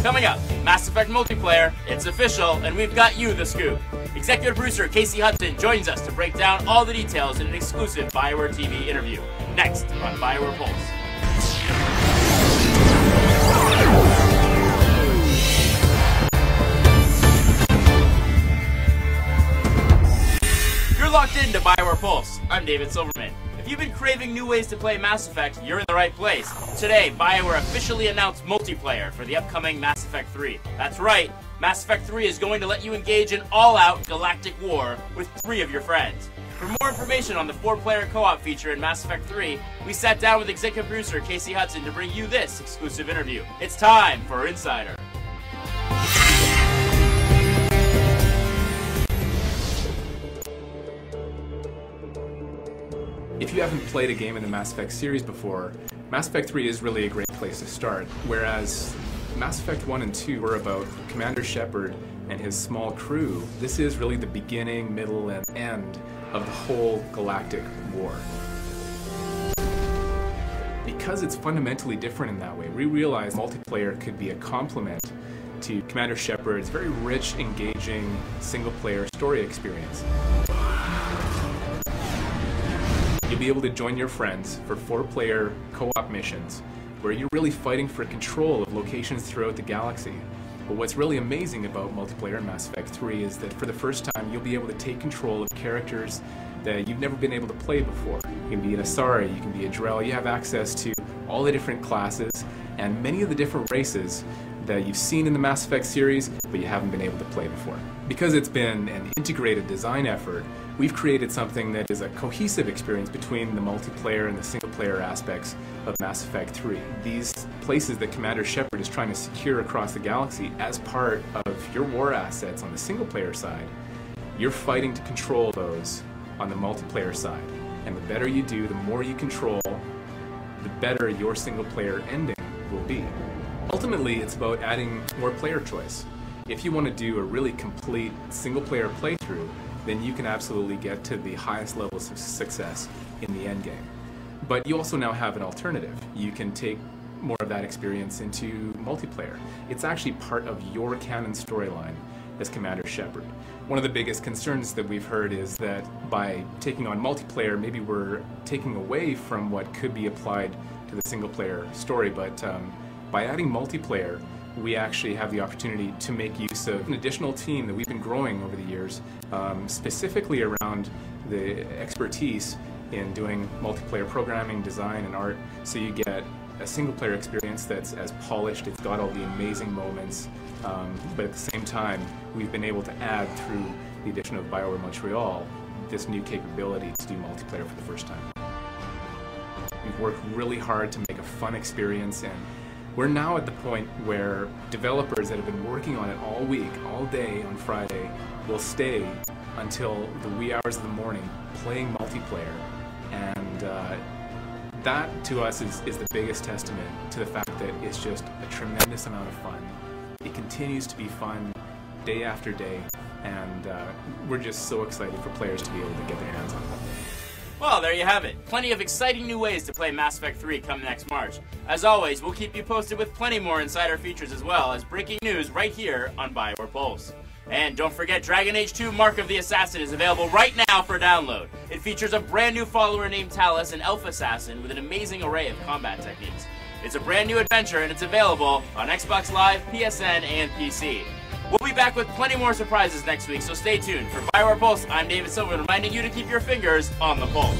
Coming up, Mass Effect multiplayer, it's official, and we've got you the scoop. Executive producer Casey Hudson joins us to break down all the details in an exclusive BioWare TV interview. Next on BioWare Pulse. You're locked into BioWare Pulse. I'm David Silverman. If you've been craving new ways to play Mass Effect, you're in the right place. Today, BioWare officially announced multiplayer for the upcoming Mass Effect 3. That's right, Mass Effect 3 is going to let you engage in all-out galactic war with 3 of your friends. For more information on the 4-player co-op feature in Mass Effect 3, we sat down with executive producer Casey Hudson to bring you this exclusive interview. It's time for Insider. If you haven't played a game in the Mass Effect series before, Mass Effect 3 is really a great place to start, whereas Mass Effect 1 and 2 were about Commander Shepard and his small crew. This is really the beginning, middle, and end of the whole galactic war. Because it's fundamentally different in that way, we realized multiplayer could be a complement to Commander Shepard's very rich, engaging, single-player story experience. You'll be able to join your friends for 4-player co-op missions where you're really fighting for control of locations throughout the galaxy. But what's really amazing about multiplayer in Mass Effect 3 is that for the first time you'll be able to take control of characters that you've never been able to play before. You can be an Asari, you can be a Drell, you have access to all the different classes and many of the different races that you've seen in the Mass Effect series, but you haven't been able to play before. Because it's been an integrated design effort, we've created something that is a cohesive experience between the multiplayer and the single-player aspects of Mass Effect 3. These places that Commander Shepard is trying to secure across the galaxy as part of your war assets on the single-player side, you're fighting to control those on the multiplayer side. And the better you do, the more you control, the better your single-player ending will be. Ultimately, it's about adding more player choice. If you want to do a really complete single-player playthrough, then you can absolutely get to the highest levels of success in the endgame. But you also now have an alternative. You can take more of that experience into multiplayer. It's actually part of your canon storyline as Commander Shepard. One of the biggest concerns that we've heard is that by taking on multiplayer, maybe we're taking away from what could be applied to the single-player story, but by adding multiplayer, we actually have the opportunity to make use of an additional team that we've been growing over the years, specifically around the expertise in doing multiplayer programming, design, and art, so you get a single-player experience that's as polished, it's got all the amazing moments, but at the same time, we've been able to add, through the addition of BioWare Montreal, this new capability to do multiplayer for the first time. We've worked really hard to make a fun experience, and we're now at the point where developers that have been working on it all week, all day on Friday, will stay until the wee hours of the morning playing multiplayer. And that, to us, is the biggest testament to the fact that it's just a tremendous amount of fun. It continues to be fun day after day, and we're just so excited for players to be able to get their hands on it. Well, there you have it. Plenty of exciting new ways to play Mass Effect 3 come next March. As always, we'll keep you posted with plenty more insider features as well as breaking news right here on BioWare Pulse. And don't forget, Dragon Age 2 Mark of the Assassin is available right now for download. It features a brand new follower named Talus, an elf assassin with an amazing array of combat techniques. It's a brand new adventure and it's available on Xbox Live, PSN, and PC. We'll be back with plenty more surprises next week, so stay tuned. For BioWare Pulse, I'm David Silver, reminding you to keep your fingers on the pulse.